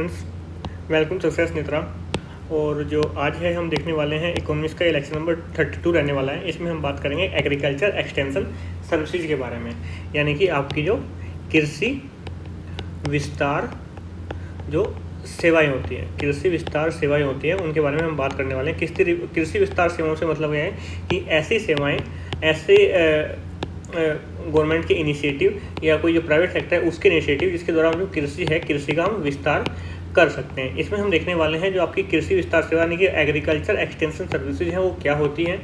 Welcome success Netra. और जो आज है हम देखने वाले हैं इकोनॉमिक्स का इलेक्शन नंबर 32 रहने वाला है। इसमें हम बात करेंगे एग्रीकल्चर एक्सटेंशन सर्विसेज के बारे में, यानी कि आपकी जो कृषि विस्तार जो सेवाएं होती हैं, कृषि विस्तार सेवाएं होती हैं, उनके बारे में हम बात करने वाले हैं। कृषि विस्तार सेवाओं से मतलब यह है कि ऐसी सेवाएं, ऐसे गवर्नमेंट के इनिशिएटिव या कोई जो प्राइवेट सेक्टर है उसके इनिशिएटिव जिसके द्वारा जो कृषि है, कृषि का हम विस्तार कर सकते हैं। इसमें हम देखने वाले हैं जो आपकी कृषि विस्तार सेवा यानी कि एग्रीकल्चर एक्सटेंशन सर्विसेज हैं वो क्या होती हैं।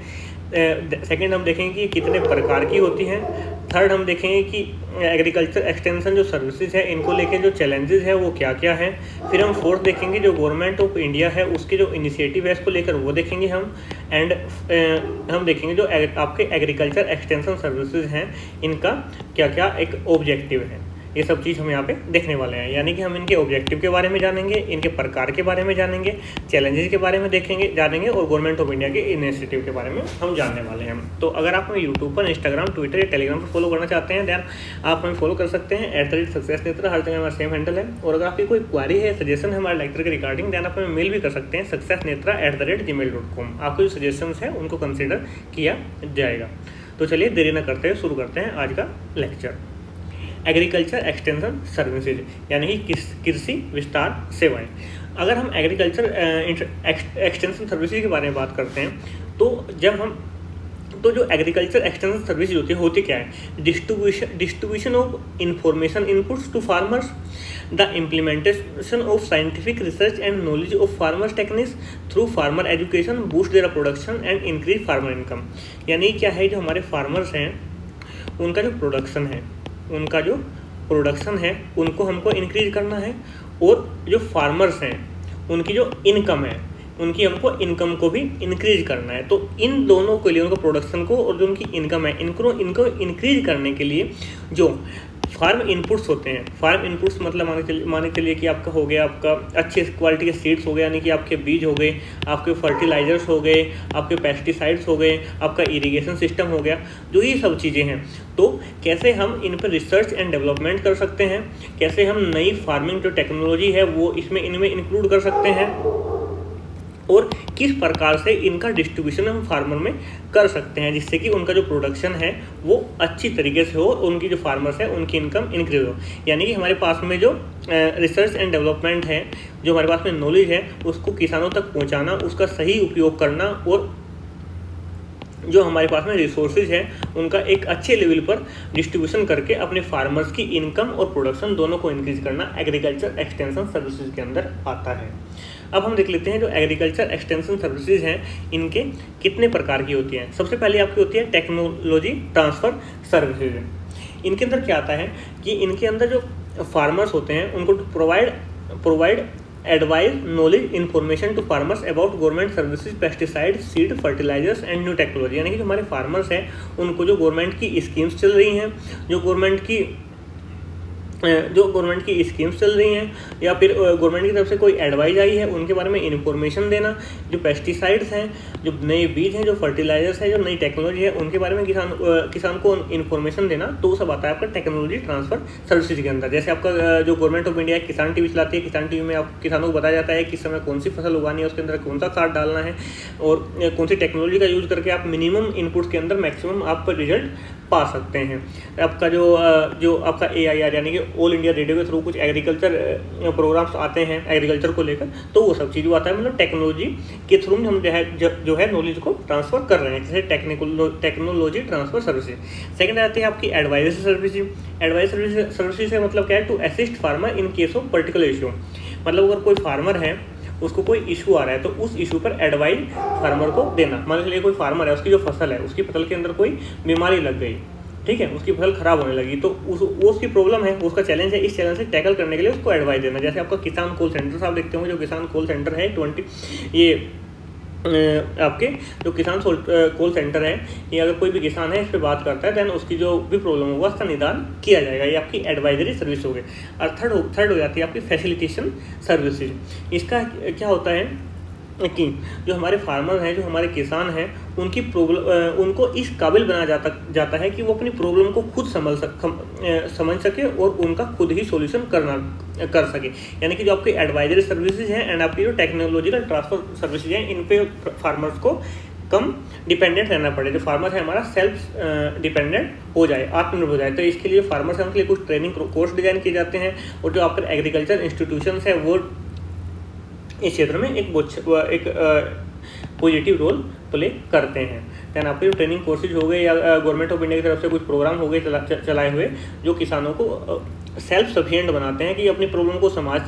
सेकंड हम देखेंगे कि कितने प्रकार की होती हैं। थर्ड हम देखेंगे कि एग्रीकल्चर एक्सटेंशन जो सर्विसेज है इनको लेके जो चैलेंजेस है वो क्या क्या हैं। फिर हम फोर्थ देखेंगे जो गवर्नमेंट ऑफ इंडिया है उसके जो इनिशिएटिव है इसको लेकर वो देखेंगे हम। एंड हम देखेंगे जो आपके एग्रीकल्चर एक्सटेंशन सर्विसेज हैं इनका क्या क्या एक ऑब्जेक्टिव है। ये सब चीज़ हम यहाँ पे देखने वाले हैं, यानी कि हम इनके ऑब्जेक्टिव के बारे में जानेंगे, इनके प्रकार के बारे में जानेंगे, चैलेंजेस के बारे में जानेंगे और गवर्नमेंट ऑफ इंडिया के इनिशिएटिव के बारे में हम जानने वाले हैं। तो अगर आप हमें यूट्यूब पर, इंस्टाग्राम, ट्विटर या टेलीग्राम पर फॉलो करना चाहते हैं देन आप हमें फॉलो कर सकते हैं @सक्सेस नेत्रा। हर जगह हमारा सेम हैंडल है। और अगर आपकी कोई क्वारी है, सजेशन है हमारे लेक्चर के रिगार्डिंग देन आप हमें मेल भी कर सकते हैं successnetra@gmail.com। आपको जो सजेशंस हैं उनको कंसिडर किया जाएगा। तो चलिए देरी न करते हुए शुरू करते हैं आज का लेक्चर। एग्रीकल्चर एक्सटेंशन सर्विसेज यानी कि कृषि विस्तार सेवाएं। अगर हम एग्रीकल्चर एक्सटेंशन सर्विसेज के बारे में बात करते हैं तो जो एग्रीकल्चर एक्सटेंशन सर्विसेज होती क्या है? Distribution of information inputs to farmers, the implementation of scientific research and knowledge of farmers techniques through farmer education, boost their production and increase farmer income. यानी क्या है, जो हमारे फार्मर्स हैं उनका जो प्रोडक्शन है उनको हमको इंक्रीज करना है, और जो फार्मर्स हैं उनकी जो इनकम है उनकी हमको इनकम को भी इंक्रीज करना है। तो इन दोनों के लिए, उनको प्रोडक्शन को और जो उनकी इनकम है इनको इंक्रीज करने के लिए जो फार्म इनपुट्स होते हैं, फार्म इनपुट्स मतलब माने चलिए कि आपका हो गया, आपका अच्छे क्वालिटी के सीड्स हो गए, यानी कि आपके बीज हो गए, आपके फर्टिलाइजर्स हो गए, आपके पेस्टिसाइड्स हो गए, आपका इरिगेशन सिस्टम हो गया, जो ये सब चीज़ें हैं। तो कैसे हम इन पर रिसर्च एंड डेवलपमेंट कर सकते हैं, कैसे हम नई फार्मिंग जो टेक्नोलॉजी है वो इनमें इंक्लूड कर सकते हैं, और किस प्रकार से इनका डिस्ट्रीब्यूशन हम फार्मर में कर सकते हैं जिससे कि उनका जो प्रोडक्शन है वो अच्छी तरीके से हो, उनकी जो फार्मर्स है उनकी इनकम इंक्रीज हो। यानी कि हमारे पास में जो रिसर्च एंड डेवलपमेंट है, जो हमारे पास में नॉलेज है उसको किसानों तक पहुंचाना, उसका सही उपयोग करना, और जो हमारे पास में रिसोर्सेज हैं उनका एक अच्छे लेवल पर डिस्ट्रीब्यूशन करके अपने फार्मर्स की इनकम और प्रोडक्शन दोनों को इंक्रीज करना एग्रीकल्चर एक्सटेंशन सर्विसेज के अंदर आता है। अब हम देख लेते हैं जो एग्रीकल्चर एक्सटेंशन सर्विसेज हैं इनके कितने प्रकार की होती हैं। सबसे पहले आपकी होती है टेक्नोलॉजी ट्रांसफ़र सर्विसेज। इनके अंदर क्या आता है कि इनके अंदर जो फार्मर्स होते हैं उनको provide advice, knowledge, information to farmers about government services, pesticide, seed, fertilizers and new technology. यानी कि जो हमारे फार्मर्स हैं उनको जो गवर्नमेंट की स्कीम्स चल रही हैं, जो गवर्नमेंट की स्कीम्स चल रही हैं, या फिर गवर्नमेंट की तरफ से कोई एडवाइस आई है उनके बारे में इन्फॉर्मेशन देना, जो पेस्टिसाइड्स हैं, जो नए बीज हैं, जो फर्टिलाइजर्स हैं, जो नई टेक्नोलॉजी है उनके बारे में किसान को इन्फॉर्मेशन देना, तो वो सब आता है आपका टेक्नोलॉजी ट्रांसफर सर्विसेज के अंदर। जैसे आपका जो गवर्नमेंट ऑफ इंडिया किसान टीवी चलाती है, किसान टीवी में आप किसानों को बताया जाता है किस समय कौन सी फसल उगानी है, उसके अंदर कौन सा खाद डालना है, और कौन सी टेक्नोलॉजी का यूज़ करके आप मिनिमम इनपुट्स के अंदर मैक्सिमम आप रिजल्ट पा सकते हैं। आपका जो आपका AIR यानी कि ऑल इंडिया रेडियो के थ्रू कुछ एग्रीकल्चर प्रोग्राम्स आते हैं एग्रीकल्चर को लेकर, तो वो सब चीज़ आता है, मतलब टेक्नोलॉजी के थ्रू हम जो है नॉलेज को ट्रांसफ़र कर रहे हैं, जैसे टेक्नोलॉजी ट्रांसफ़र सर्विसेज। सेकंड आती है आपकी एडवाइजरी सर्विसेज। एडवाइजरी सर्विसेज से मतलब क्या है, to assist farmer in case of particular issue. मतलब अगर कोई फार्मर है उसको कोई इशू आ रहा है तो उस इशू पर एडवाइस फार्मर को देना। मान लीजिए कोई फार्मर है, उसकी जो फसल है उसकी फसल के अंदर कोई बीमारी लग गई, ठीक है, उसकी फसल खराब होने लगी, तो वो उसकी प्रॉब्लम है, उसका चैलेंज है, इस चैलेंज से टैकल करने के लिए उसको एडवाइस देना। जैसे आपका किसान कॉल सेंटर आप देखते होंगे, जो किसान कॉल सेंटर है आपके जो किसान कॉल सेंटर है, ये अगर कोई भी किसान है इस पर बात करता है देन उसकी जो भी प्रॉब्लम होगा उसका निदान किया जाएगा। ये आपकी एडवाइजरी सर्विस हो गई। और थर्ड हो जाती है आपकी फैसिलिटेशन सर्विसेज। इसका क्या होता है कि जो हमारे फार्मर हैं, जो हमारे किसान हैं, उनकी प्रॉब्लम उनको इस काबिल बनाया जाता है कि वो अपनी प्रॉब्लम को खुद समझ सके और उनका खुद ही सॉल्यूशन कर सके। यानी कि जो आपकी एडवाइजरी सर्विसेज हैं एंड आपकी जो टेक्नोलॉजिकल ट्रांसफर सर्विसेज हैं, इन पे फार्मर्स को कम डिपेंडेंट रहना पड़े। जो फार्मर है हमारा सेल्फ डिपेंडेंट हो जाए, आत्मनिर्भर हो जाए। तो इसके लिए फार्मर्स हैं उनके लिए कुछ ट्रेनिंग कोर्स डिज़ाइन किए जाते हैं, और जो आपके एग्रीकल्चर इंस्टीट्यूशन है वो इस क्षेत्र में एक पॉजिटिव रोल प्ले करते हैं। दैन आपके जो ट्रेनिंग कोर्सेज हो गए या गवर्नमेंट ऑफ इंडिया की तरफ से कुछ प्रोग्राम हो गए चलाए हुए, जो किसानों को सेल्फ सफिशिएंट बनाते हैं कि अपनी प्रॉब्लम को समझ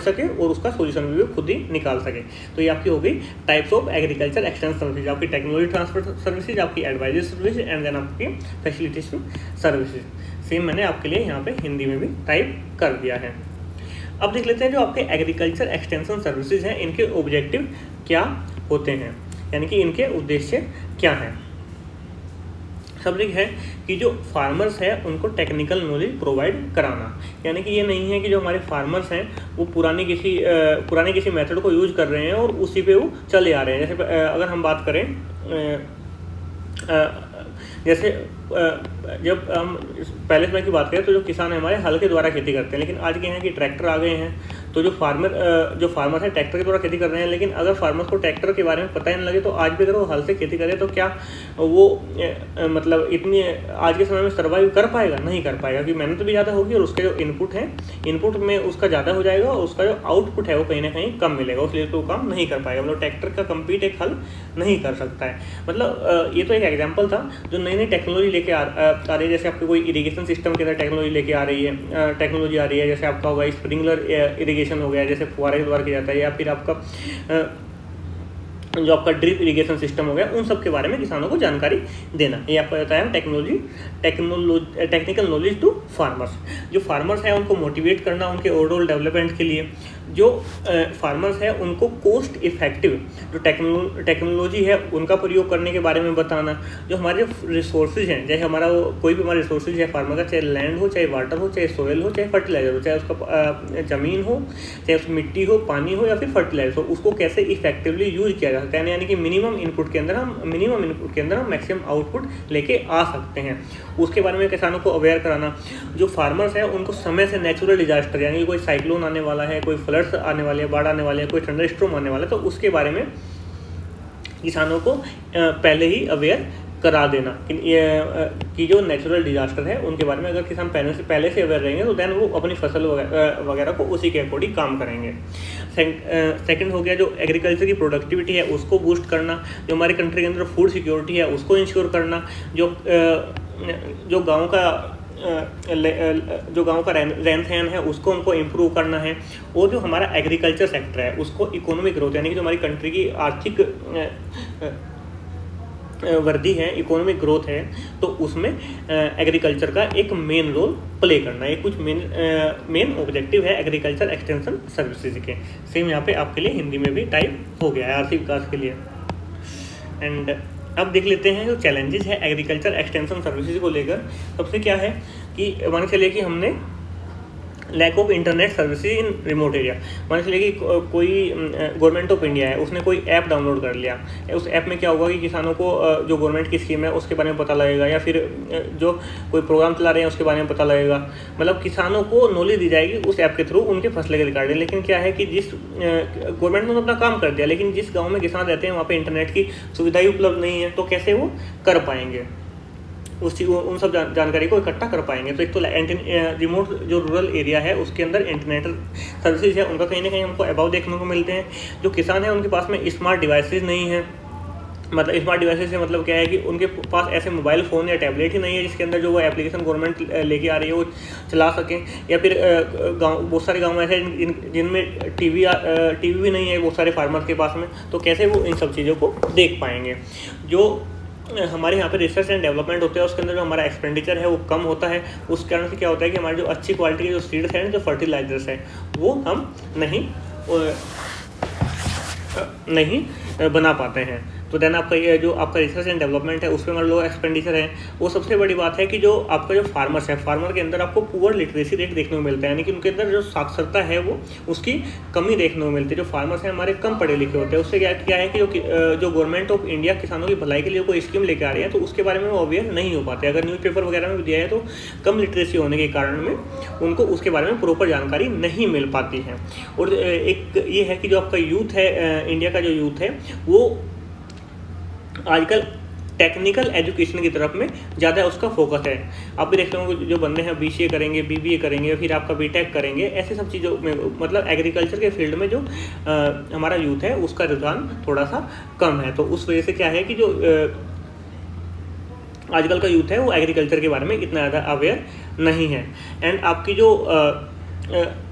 सके और उसका सोल्यूशन भी खुद ही निकाल सके। तो ये आपकी हो गई types of agriculture extension services, आपकी टेक्नोलॉजी ट्रांसफर सर्विसेज, आपकी एडवाइजरी सर्विस एंड देन आपकी फैसिलिटेशन सर्विसेज। सेम मैंने आपके लिए यहाँ पे हिंदी में भी टाइप कर दिया है। अब देख लेते हैं जो आपके एग्रीकल्चर एक्सटेंशन सर्विसेज हैं, इनके ऑब्जेक्टिव क्या होते हैं, यानी कि इनके उद्देश्य क्या हैं। सब्जेक्ट है कि जो फार्मर्स हैं उनको टेक्निकल नॉलेज प्रोवाइड कराना, यानी कि ये नहीं है कि जो हमारे फार्मर्स हैं वो पुराने किसी मेथड को यूज कर रहे हैं और उसी पे वो चले आ रहे हैं। जैसे अगर हम बात करें जैसे जब हम पहले समय की बात करें तो जो किसान हमारे हल के द्वारा खेती करते हैं, लेकिन आज के हैं कि ट्रैक्टर आ गए हैं। तो जो फार्मर है ट्रैक्टर के द्वारा खेती कर रहे हैं, लेकिन अगर फार्मर्स को ट्रैक्टर के बारे में पता ही नहीं लगे तो आज भी अगर वो हल से खेती करे तो क्या वो मतलब इतनी आज के समय में सर्वाइव कर पाएगा? नहीं कर पाएगा, क्योंकि मेहनत भी ज़्यादा होगी और उसके जो इनपुट में उसका ज़्यादा हो जाएगा और उसका जो आउटपुट है वो कहीं ना कहीं कम मिलेगा, इसलिए तो काम नहीं कर पाएगा। मतलब ट्रैक्टर का कम्पीट एक हल नहीं कर सकता है। मतलब ये तो एक एग्जाम्पल था। जो नई नई टेक्नोलॉजी लेके आ रही है, जैसे आपके कोई इरीगेशन सिस्टम के अंदर टेक्नोलॉजी लेके आ रही है, टेक्नोलॉजी आ रही है, जैसे आपका होगा स्प्रिंकलर इरीगेशन हो गया, जैसे फुहारे के द्वारा किया जाता है, या फिर आपका जो आपका ड्रिप इरिगेशन सिस्टम हो गया, उन सब के बारे में किसानों को जानकारी देना, ये आपको बताया टेक्निकल नॉलेज टू फार्मर्स। जो फार्मर्स हैं उनको मोटिवेट करना उनके ओवरऑल डेवलपमेंट के लिए। जो फार्मर्स हैं उनको कोस्ट इफेक्टिव जो टेक्नोलॉजी है उनका प्रयोग करने के बारे में बताना। जो हमारे रिसोर्सेज हैं, चाहे हमारा कोई भी हमारा रिसोर्सेज है फार्मर का, चाहे लैंड हो, चाहे वाटर हो, चाहे सोयल हो, चाहे फर्टिलाइजर हो, चाहे उसका ज़मीन हो, चाहे उसकी मिट्टी हो, पानी हो या फिर फर्टिलाइजर हो, उसको कैसे इफेक्टिवली यूज किया जा सकता है, यानी कि मिनिमम इनपुट के अंदर हम मैक्सिमम आउटपुट लेके आ सकते हैं, उसके बारे में किसानों को अवेयर कराना। जो फार्मर्स हैं उनको समय से नेचुरल डिजास्टर, यानी कि कोई साइक्लोन आने वाला है, कोई फ्लड्स आने वाले हैं, बाढ़ आने वाले हैं, कोई थंडरस्टॉर्म आने वाला है, तो उसके बारे में किसानों को पहले ही अवेयर करा देना कि जो नेचुरल डिजास्टर है उनके बारे में अगर किसान पहले से अवेयर रहेंगे तो देन वो अपनी फसल वगैरह को उसी के अकॉर्डिंग काम करेंगे। सेकंड हो गया जो एग्रीकल्चर की प्रोडक्टिविटी है उसको बूस्ट करना, जो हमारी कंट्री के अंदर फूड सिक्योरिटी है उसको इंश्योर करना, जो गांव का रहन सहन है उसको हमको इम्प्रूव करना है, और जो हमारा एग्रीकल्चर सेक्टर है उसको इकोनॉमिक ग्रोथ, यानी कि जो हमारी कंट्री की आर्थिक वृद्धि है, इकोनॉमिक ग्रोथ है, तो उसमें एग्रीकल्चर का एक मेन रोल प्ले करना। ये कुछ मेन ऑब्जेक्टिव है एग्रीकल्चर एक्सटेंशन सर्विसेज के। सेम यहाँ पे आपके लिए हिंदी में भी टाइप हो गया है आर्थिक विकास के लिए। एंड अब देख लेते हैं जो चैलेंजेस है एग्रीकल्चर एक्सटेंशन सर्विसेज को लेकर। सबसे क्या है कि मान के चलिए कि हमने lack of internet services in remote area, मान चलिए कि कोई गवर्नमेंट ऑफ इंडिया है उसने कोई ऐप डाउनलोड कर लिया, उस ऐप में क्या होगा कि किसानों को जो गवर्नमेंट की स्कीम है उसके बारे में पता लगेगा, या फिर जो कोई प्रोग्राम चला रहे हैं उसके बारे में पता लगेगा। मतलब किसानों को नॉलेज दी जाएगी उस ऐप के थ्रू उनके फसलें के रिगार्डिंग। लेकिन क्या है कि जिस गवर्नमेंट ने अपना काम कर दिया, लेकिन जिस गाँव में किसान रहते हैं वहाँ पर इंटरनेट की सुविधा ही उपलब्ध नहीं है, तो कैसे वो कर पाएंगे उन सब जानकारी को इकट्ठा कर पाएंगे। तो एक तो रिमोट जो रूरल एरिया है उसके अंदर इंटरनेट सर्विसेज है उनका कहीं ना कहीं हमको अभाव देखने को मिलते हैं। जो किसान है उनके पास में स्मार्ट डिवाइसेज नहीं है, मतलब स्मार्ट डिवाइसेज से मतलब क्या है कि उनके पास ऐसे मोबाइल फ़ोन या टैबलेट ही नहीं है जिसके अंदर जो वो एप्लीकेशन गवर्नमेंट लेके आ रही है वो चला सकें, या फिर बहुत सारे गाँव ऐसे जिनमें टीवी भी नहीं है बहुत सारे फार्मर्स के पास में, तो कैसे वो इन सब चीज़ों को देख पाएंगे। जो हमारे यहाँ पे रिसर्च एंड डेवलपमेंट होते हैं उसके अंदर जो हमारा एक्सपेंडिचर है वो कम होता है, उस कारण से क्या होता है कि हमारे जो अच्छी क्वालिटी के जो सीड्स हैं, जो फर्टिलाइजर्स हैं, वो हम नहीं बना पाते हैं। तो देन आपका ये जो आपका रिसर्च एंड डेवलपमेंट है उसमें मान लो एक्सपेंडिचर है। वो सबसे बड़ी बात है कि जो आपका जो फार्मर्स है, फार्मर के अंदर आपको पुअर लिटरेसी रेट देखने को मिलता है, यानी कि उनके अंदर जो साक्षरता है वो उसकी कमी देखने को मिलती है। जो फार्मर्स हैं हमारे कम पढ़े लिखे होते हैं, उससे क्या है कि जो गवर्नमेंट ऑफ इंडिया किसानों की भलाई के लिए कोई स्कीम लेके आ रही है तो उसके बारे में वो अवेयर नहीं हो पाते। अगर न्यूज़पेपर वगैरह में भी दिया है तो कम लिटरेसी होने के कारण में उनको उसके बारे में प्रॉपर जानकारी नहीं मिल पाती है। और एक ये है कि जो आपका यूथ है, इंडिया का जो यूथ है वो आजकल टेक्निकल एजुकेशन की तरफ में ज़्यादा उसका फोकस है। आप भी देखते होंगे जो बंदे हैं BCA करेंगे, BBA करेंगे, फिर आपका BTech करेंगे, ऐसे सब चीज़ों में मतलब एग्रीकल्चर के फील्ड में जो हमारा यूथ है उसका रुझान थोड़ा सा कम है। तो उस वजह से क्या है कि जो आजकल का यूथ है वो एग्रीकल्चर के बारे में इतना ज़्यादा अवेयर नहीं है। एंड आपकी जो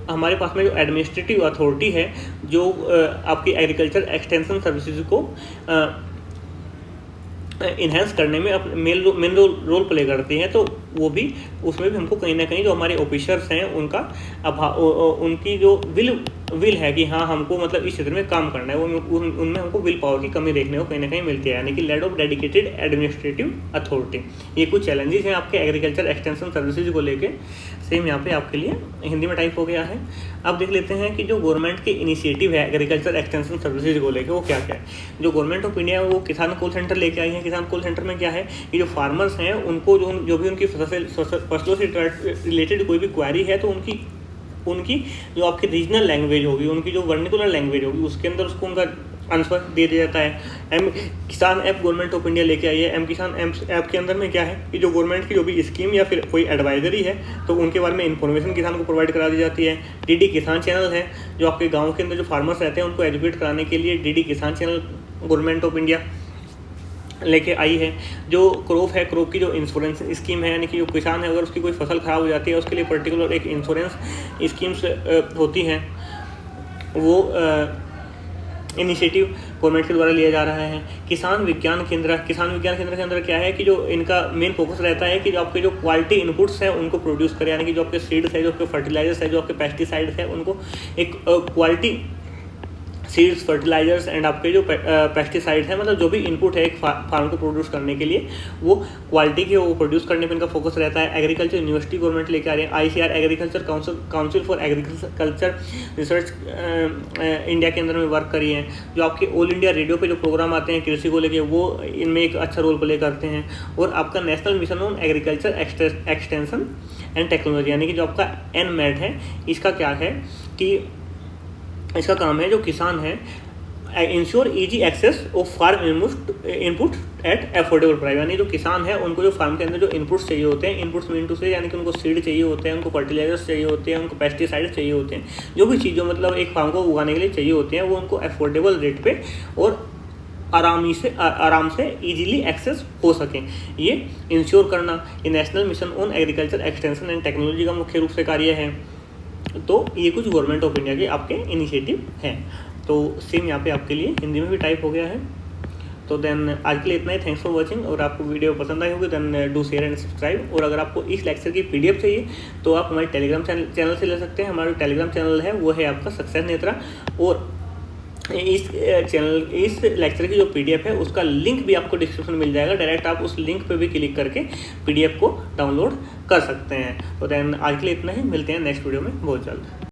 हमारे पास में जो एडमिनिस्ट्रेटिव अथॉरिटी है जो आपकी एग्रीकल्चर एक्सटेंशन सर्विसेज को इन्हेंस करने में मेन रोल प्ले करती हैं, तो वो भी उसमें भी हमको कहीं ना कहीं जो हमारे ऑफिसर्स हैं उनका उनकी जो विल है कि हाँ हमको मतलब इस क्षेत्र में काम करना है, वो उनमें हमको विल पावर की कमी देखने को कहीं ना कहीं मिलती है, यानी कि lack of dedicated administrative authority. ये कुछ चैलेंजेस हैं आपके एग्रीकल्चर एक्सटेंशन सर्विसेज को लेके। सेम यहाँ पे आपके लिए हिंदी में टाइप हो गया है। अब देख लेते हैं कि जो गवर्नमेंट के इनिशिएटिव है एग्रीकल्चर एक्सटेंशन सर्विसेज को लेके वो क्या क्या है। जो गवर्नमेंट ऑफ इंडिया है वो किसान कॉल सेंटर लेके आई है। किसान कॉल सेंटर में क्या है कि जो फार्मर्स हैं उनको जो भी उनकी फसलों से रिलेटेड कोई भी क्वारी है तो उनकी जो आपकी रीजनल लैंग्वेज होगी, उनकी जो वर्निकुलर लैंग्वेज होगी उसके अंदर उसको उनका आंसर दे दिया जाता है। एम किसान ऐप गवर्नमेंट ऑफ इंडिया लेके आई है। एम किसान ऐप के अंदर में क्या है कि जो गवर्नमेंट की जो भी स्कीम या फिर कोई एडवाइजरी है तो उनके बारे में इन्फॉर्मेशन किसान को प्रोवाइड करा दी जाती है। डीडी किसान चैनल है, जो आपके गाँव के अंदर जो फार्मर्स रहते हैं उनको एजुकेट कराने के लिए डीडी किसान चैनल गवर्नमेंट ऑफ इंडिया लेके आई है। जो क्रॉप है, क्रॉप की जो इंश्योरेंस स्कीम है, यानी कि जो किसान है अगर उसकी कोई फसल ख़राब हो जाती है उसके लिए पर्टिकुलर एक इंश्योरेंस स्कीम्स होती हैं, वो इनिशिएटिव गवर्नमेंट के द्वारा लिया जा रहा है। किसान विज्ञान केंद्र के अंदर क्या है कि जो इनका मेन फोकस रहता है कि जो आपके जो क्वालिटी इनपुट्स हैं उनको प्रोड्यूस करें, यानी कि जो आपके सीड्स है, जो आपके फर्टिलाइजर्स है, जो आपके पेस्टिसाइड्स है, उनको एक क्वालिटी सीड्स, फर्टिलाइजर्स एंड आपके जो पेस्टिसाइड्स हैं, मतलब जो भी इनपुट है एक फार्म को प्रोड्यूस करने के लिए वो क्वालिटी के वो प्रोड्यूस करने पर इनका फोकस रहता है। एग्रीकल्चर यूनिवर्सिटी गवर्नमेंट लेके आ रही है। ICR agriculture council for agriculture research India के अंदर में वर्क करी है। जो आपके ऑल इंडिया रेडियो पे जो प्रोग्राम आते हैं कृषि को लेके वो इनमें एक अच्छा रोल प्ले करते हैं। और आपका national mission on agriculture extension and technology, यानी कि जो आपका NMAT है, इसका क्या है कि इसका काम है जो किसान है ensure easy access of farm input at affordable price, यानी जो किसान है उनको जो फार्म के अंदर जो इनपुट्स चाहिए होते हैं, इनपुट्स मीन टू से यानी कि उनको सीड चाहिए होते हैं, उनको फर्टिलाइजर्स चाहिए होते हैं, उनको पेस्टिसाइड्स चाहिए होते हैं, जो भी चीज़ें मतलब एक फार्म को उगाने के लिए चाहिए होते हैं वो उनको अफोर्डेबल रेट पे और आराम से इजीली एक्सेस हो सकें, ये इंश्योर करना ये national mission on agriculture extension and technology का मुख्य रूप से कार्य है। तो ये कुछ गवर्नमेंट ऑफ इंडिया के आपके इनिशिएटिव हैं। तो सेम यहाँ पे आपके लिए हिंदी में भी टाइप हो गया है। तो देन आज के लिए इतना ही। Thanks for watching. और आपको वीडियो पसंद आई होगी then do share and subscribe. और अगर आपको इस लेक्चर की PDF चाहिए तो आप हमारे टेलीग्राम चैनल से ले सकते हैं। हमारा टेलीग्राम चैनल है वो है आपका सक्सेस नेत्रा। और इस लेक्चर की जो PDF है उसका लिंक भी आपको डिस्क्रिप्शन में मिल जाएगा। डायरेक्ट आप उस लिंक पे भी क्लिक करके PDF को डाउनलोड कर सकते हैं। तो देन आज के लिए इतना ही। मिलते हैं नेक्स्ट वीडियो में बहुत जल्द।